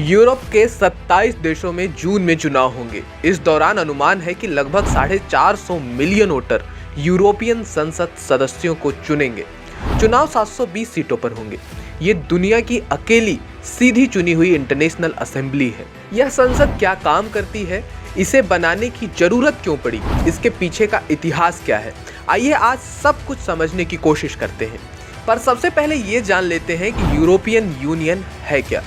Europe के 27 देशों में जून में चुनाव होंगे। इस दौरान अनुमान है कि लगभग 450 मिलियन वोटर यूरोपियन संसद सदस्यों को चुनेंगे। चुनाव 720 सीटों पर होंगे। ये दुनिया की अकेली सीधी चुनी हुई इंटरनेशनल असेंबली है। यह संसद क्या काम करती है, इसे बनाने की जरूरत क्यों पड़ी, इसके पीछे का इतिहास क्या है, आइए आज सब कुछ समझने की कोशिश करते हैं। पर सबसे पहले ये जान लेते हैं कि यूरोपियन यूनियन है क्या।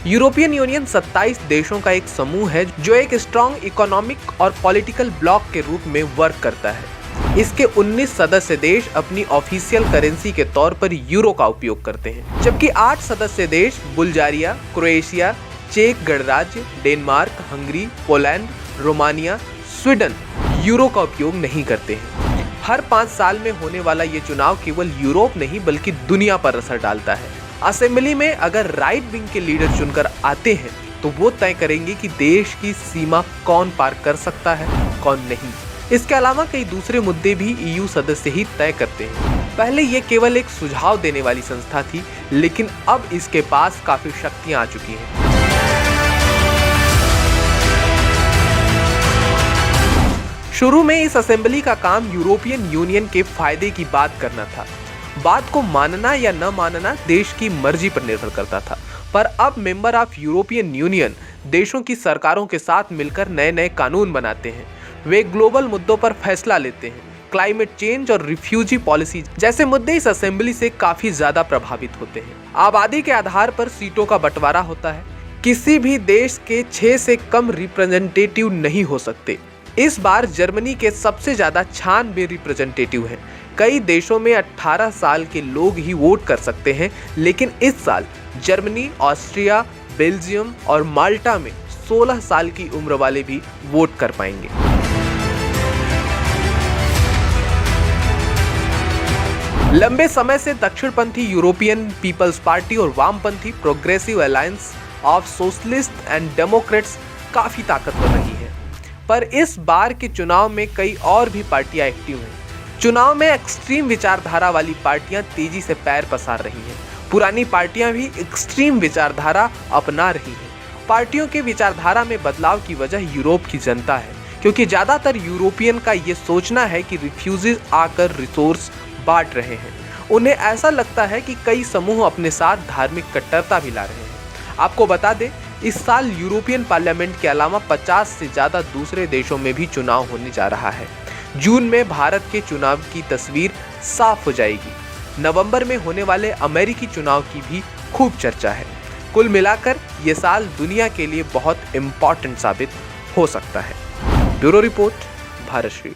यूरोपियन यूनियन 27 देशों का एक समूह है जो एक स्ट्रॉन्ग इकोनॉमिक और पॉलिटिकल ब्लॉक के रूप में वर्क करता है। इसके 19 सदस्य देश अपनी ऑफिशियल करेंसी के तौर पर यूरो का उपयोग करते हैं, जबकि 8 सदस्य देश बुल्गारिया, क्रोएशिया, चेक गणराज्य, Denmark, Hungary, Poland, Romania, Sweden euro का उपयोग नहीं करते हैं। हर 5 साल में होने वाला ये चुनाव केवल यूरोप नहीं बल्कि दुनिया पर असर डालता है। असेंबली में अगर राइट विंग के लीडर चुनकर आते हैं तो वो तय करेंगे कि देश की सीमा कौन पार कर सकता है, कौन नहीं। इसके अलावा कई दूसरे मुद्दे भी ईयू सदस्य ही तय करते हैं। पहले ये केवल एक सुझाव देने वाली संस्था थी, लेकिन अब इसके पास काफी शक्तियां आ चुकी हैं। शुरू में इस असेंबली का काम यूरोपियन यूनियन के फायदे की बात करना था। बात को मानना या न मानना देश की मर्जी पर निर्भर करता था। पर अब मेंबर ऑफ यूरोपियन यूनियन देशों की सरकारों के साथ मिलकर नए नए कानून बनाते हैं। वे ग्लोबल मुद्दों पर फैसला लेते हैं। क्लाइमेट चेंज और रिफ्यूजी पॉलिसी जैसे मुद्दे इस असेंबली से काफी ज्यादा प्रभावित होते हैं। आबादी के आधार पर सीटों का बंटवारा होता है। किसी भी देश के 6 से कम रिप्रेजेंटेटिव नहीं हो सकते। इस बार जर्मनी के सबसे ज्यादा 96 रिप्रेजेंटेटिव हैं। कई देशों में 18 साल के लोग ही वोट कर सकते हैं, लेकिन इस साल जर्मनी, ऑस्ट्रिया, बेल्जियम और माल्टा में 16 साल की उम्र वाले भी वोट कर पाएंगे। लंबे समय से दक्षिणपंथी यूरोपियन पीपल्स पार्टी और वामपंथी progressive alliance of socialist and Democrats काफी ताकतवर रही है। पर इस बार के चुनाव में कई और भी पार्टियां एक्टिव हैं। चुनाव में एक्सट्रीम विचारधारा वाली पार्टियां तेजी से पैर पसार रही हैं। पुरानी पार्टियां भी एक्सट्रीम विचारधारा अपना रही हैं। पार्टियों के विचारधारा में बदलाव की वजह यूरोप की जनता है, क्योंकि ज्यादातर यूरोपियन का ये सोचना है कि रिफ्यूजीज आकर रिसोर्स बांट रहे हैं। उन्हें ऐसा लगता है कि कई समूह अपने साथ धार्मिक कट्टरता भी ला रहे हैं। आपको बता दें, इस साल यूरोपियन पार्लियामेंट के अलावा 50 से ज्यादा दूसरे देशों में भी चुनाव होने जा रहा है। जून में भारत के चुनाव की तस्वीर साफ हो जाएगी। नवंबर में होने वाले अमेरिकी चुनाव की भी खूब चर्चा है। कुल मिलाकर ये साल दुनिया के लिए बहुत इम्पोर्टेंट साबित हो सकता है। Bureau report, Bharat Shri.